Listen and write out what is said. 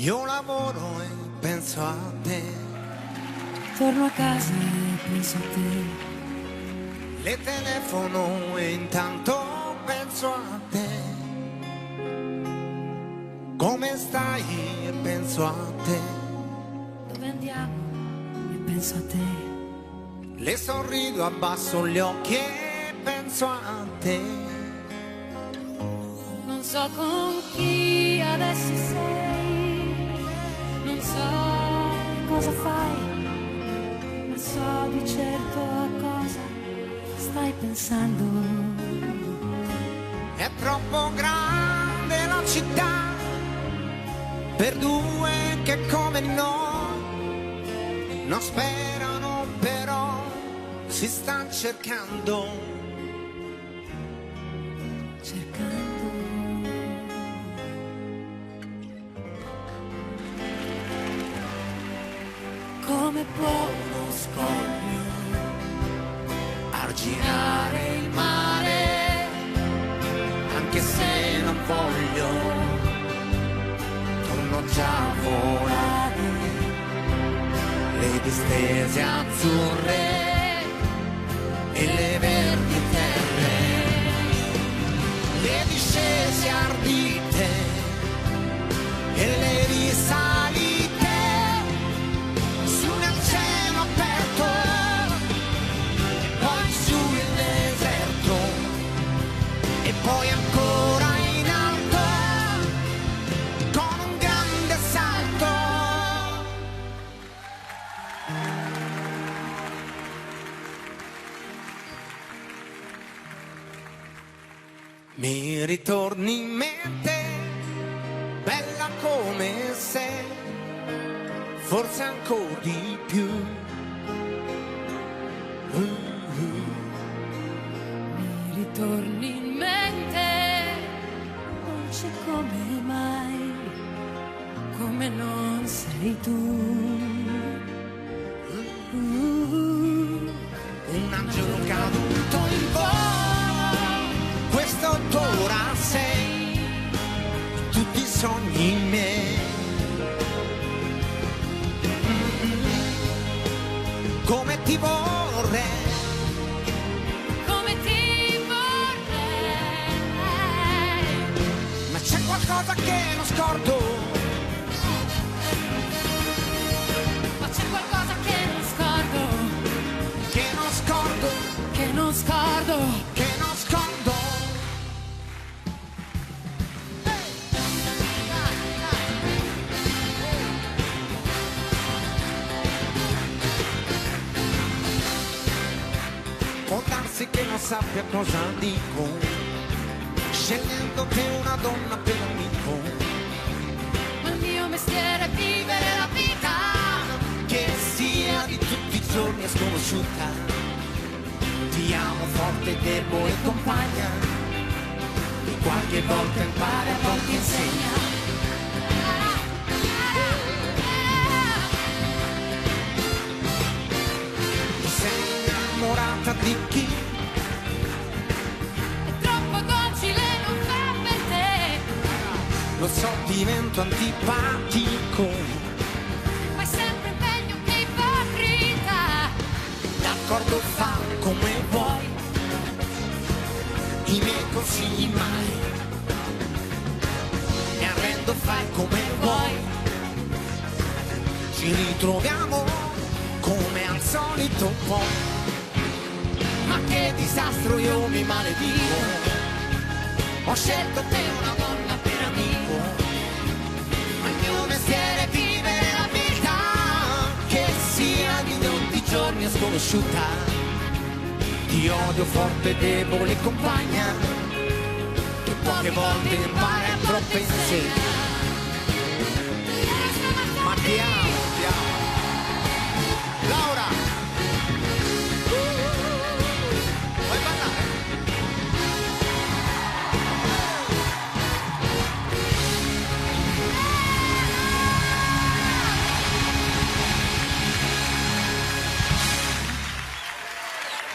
Io lavoro e penso a te. Torno a casa e penso a te. Le telefono e intanto penso a te. Come stai e penso a te. Dove andiamo e penso a te. Le sorrido, abbasso gli occhi e penso a te. Non so con chi adesso sei, non so cosa fai, ma so di certo a cosa stai pensando. È troppo grande la città per due che come noi non sperano, però si stanno cercando. Come può uno scoglio Arginare il mare, anche se non voglio, torno già a volare. Le distese azzurre e le verdi terre, le discese ardite e le risalite su nel cielo aperto e poi su il deserto e poi ancora in alto con un grande salto. Mi ritorni in mente, bella come sei, forse ancora di più. mi ritorni in mente, non c'è come mai, come non sei tu. Un angelo caduto in volo, quest'ora sei tutti i sogni miei. Come ti vorrei, Come ti vorrei, ma c'è qualcosa che non scordo, ma c'è qualcosa che non scordo, che non scordo, che non scordo. che non scordo. Può darsi che non sappia cosa dico, scegliendo che una donna per amico. Ma il mio mestiere è vivere la vita, Che sia di tutti i giorni è sconosciuta. Ti amo forte, debole e compagna. E qualche volta impara, a volte insegna. Sei innamorata di chi? è troppo docile, non fa per te. Lo so, divento antipatico. Fai sempre meglio che ipocrita. D'accordo, fa come vuoi, i miei consigli mai. Mi arrendo, fai come vuoi. Ci ritroviamo come al solito poi. Ma che disastro, io mi maledico. Ho scelto te una donna per amico. Ma il mio mestiere è vivere la vita, che sia di tutti i giorni è sconosciuta. Ti odio forte, debole e compagna, che poche volte impara e troppe insegna. Ma ti amo